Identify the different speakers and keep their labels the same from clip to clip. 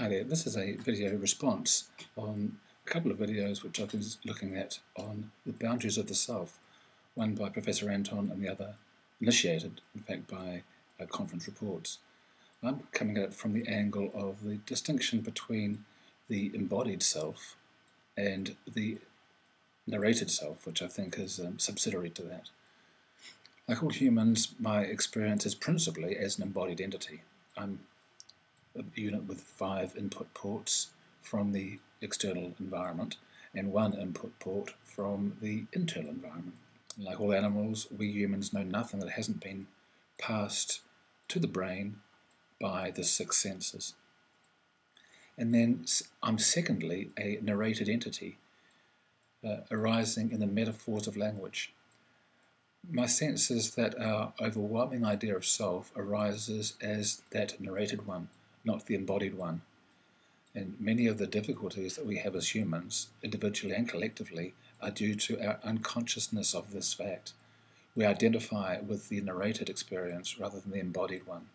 Speaker 1: Hi there, this is a video response on a couple of videos which I was looking at on the boundaries of the self, one by Professor Anton and the other initiated, in fact, by Conferencereports. I'm coming at it from the angle of the distinction between the embodied self and the narrated self, which I think is subsidiary to that. Like all humans, my experience is principally as an embodied entity. I'm a unit with 5 input ports from the external environment and 1 input port from the internal environment. Like all animals, we humans know nothing that hasn't been passed to the brain by the 6 senses. And then I'm secondly a narrated entity arising in the metaphors of language. My sense is that our overwhelming idea of self arises as that narrated one, not the embodied one. And many of the difficulties that we have as humans, individually and collectively, are due to our unconsciousness of this fact. We identify with the narrated experience rather than the embodied one.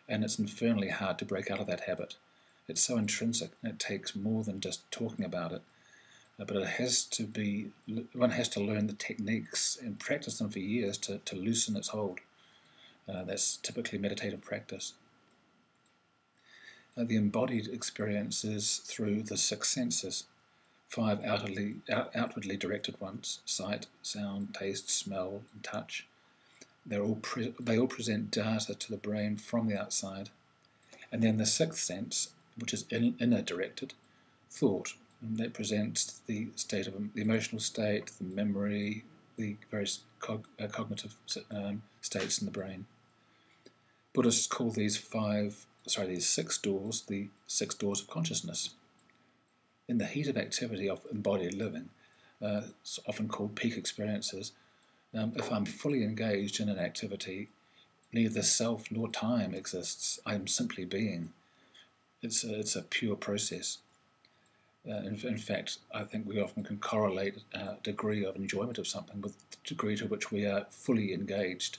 Speaker 1: And it's infernally hard to break out of that habit. It's so intrinsic, and it takes more than just talking about it. But it has to be, one has to learn the techniques and practice them for years to loosen its hold. That's typically meditative practice. The embodied experience is through the 6 senses, 5 outwardly directed ones: sight, sound, taste, smell, and touch. They all present data to the brain from the outside. And then the 6th sense, which is inner directed, thought, and that presents the state of the emotional state, the memory, the various cognitive states in the brain. Buddhists call these 6 doors the 6 doors of consciousness. In the heat of activity of embodied living, it's often called peak experiences, if I'm fully engaged in an activity, neither self nor time exists. I am simply being. It's a pure process. In fact, I think we often can correlate our degree of enjoyment of something with the degree to which we are fully engaged.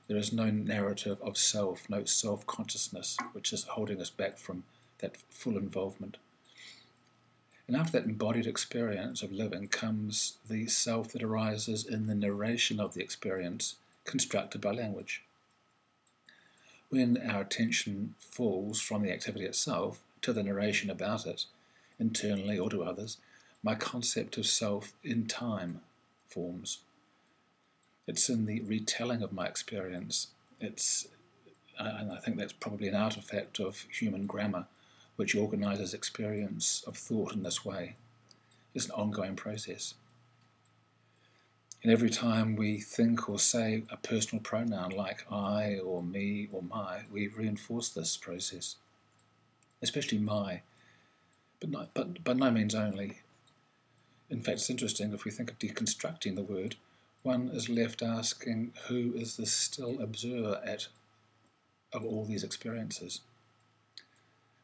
Speaker 1: There is no narrative of self, no self-consciousness, which is holding us back from that full involvement. And after that embodied experience of living comes the self that arises in the narration of the experience constructed by language. When our attention falls from the activity itself to the narration about it, internally or to others, my concept of self in time forms. It's in the retelling of my experience. And I think that's probably an artifact of human grammar, which organises experience of thought in this way. It's an ongoing process. And every time we think or say a personal pronoun like I or me or my, we reinforce this process, especially my, but by no means only. In fact, it's interesting, if we think of deconstructing the word, one is left asking, who is the still observer of all these experiences?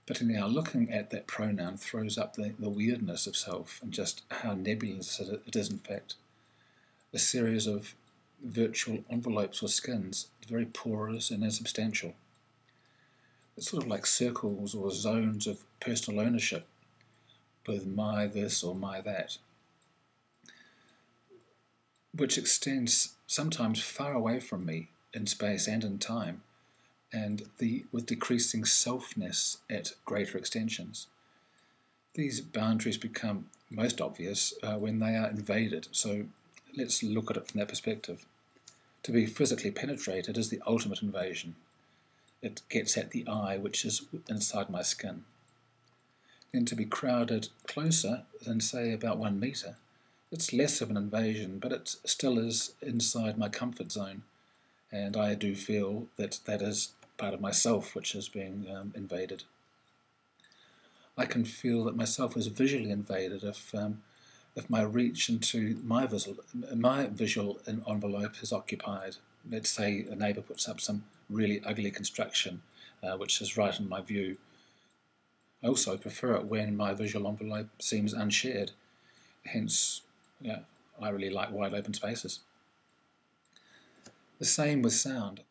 Speaker 1: But anyhow, looking at that pronoun throws up the weirdness of self and just how nebulous it is in fact. A series of virtual envelopes or skins, very porous and insubstantial. It's sort of like circles or zones of personal ownership, with my this or my that, which extends sometimes far away from me in space and in time, and with decreasing selfness at greater extensions. These boundaries become most obvious when they are invaded, so let's look at it from that perspective. To be physically penetrated is the ultimate invasion. It gets at the I, which is inside my skin. Then to be crowded closer than, say, about 1 metre, it's less of an invasion, but it still is inside my comfort zone, and I do feel that that is part of myself which is being invaded. I can feel that myself is visually invaded if my reach into my visual envelope is occupied. Let's say a neighbour puts up some really ugly construction, which is right in my view. I also prefer it when my visual envelope seems unshared. Hence, I really like wide open spaces. The same with sound.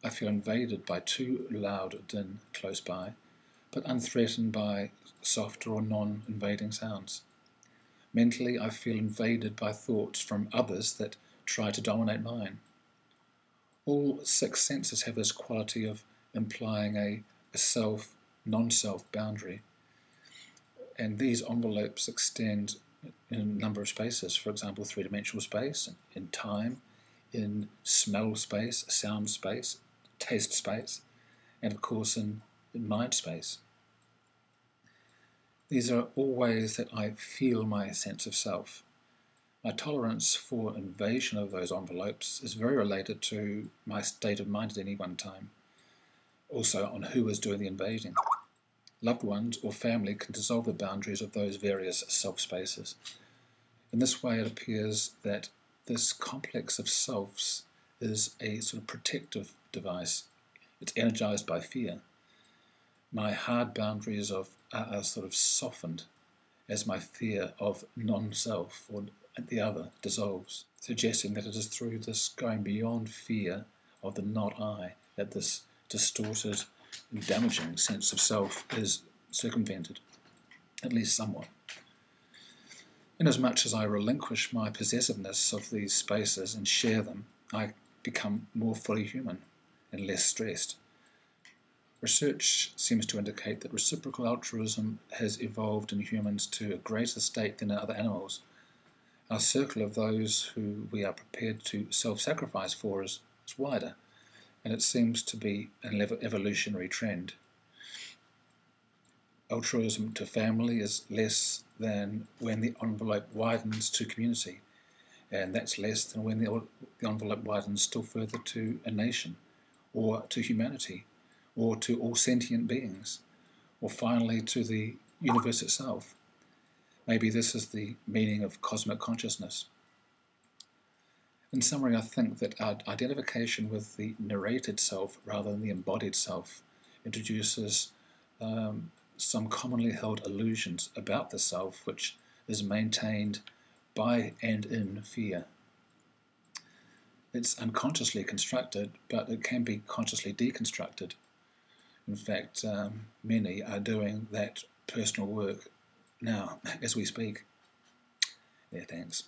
Speaker 1: I feel invaded by too loud a din close by, but unthreatened by softer or non-invading sounds. Mentally, I feel invaded by thoughts from others that try to dominate mine. All 6 senses have this quality of implying a self, non-self boundary, and these envelopes extend in a number of spaces. For example, 3-dimensional space, in time, in smell space, sound space, taste space, and of course in mind space. These are all ways that I feel my sense of self. My tolerance for invasion of those envelopes is very related to my state of mind at any one time, also on who is doing the invading. Loved ones or family can dissolve the boundaries of those various self-spaces. In this way, it appears that this complex of selves is a sort of protective device. It's energized by fear. My hard boundaries are sort of softened as my fear of non-self or the other dissolves, suggesting that it is through this going beyond fear of the not I that this distorted and damaging sense of self is circumvented, at least somewhat. Inasmuch as I relinquish my possessiveness of these spaces and share them, I become more fully human and less stressed. Research seems to indicate that reciprocal altruism has evolved in humans to a greater state than in other animals. Our circle of those who we are prepared to self-sacrifice for is wider, and it seems to be an evolutionary trend. Altruism to family is less than when the envelope widens to community, and that's less than when the envelope widens still further to a nation, or to humanity, or to all sentient beings, or finally to the universe itself. Maybe this is the meaning of cosmic consciousness. In summary, I think that our identification with the narrated self rather than the embodied self introduces some commonly held illusions about the self which is maintained by and in fear. It's unconsciously constructed, but it can be consciously deconstructed. In fact, many are doing that personal work now as we speak. Yeah, thanks.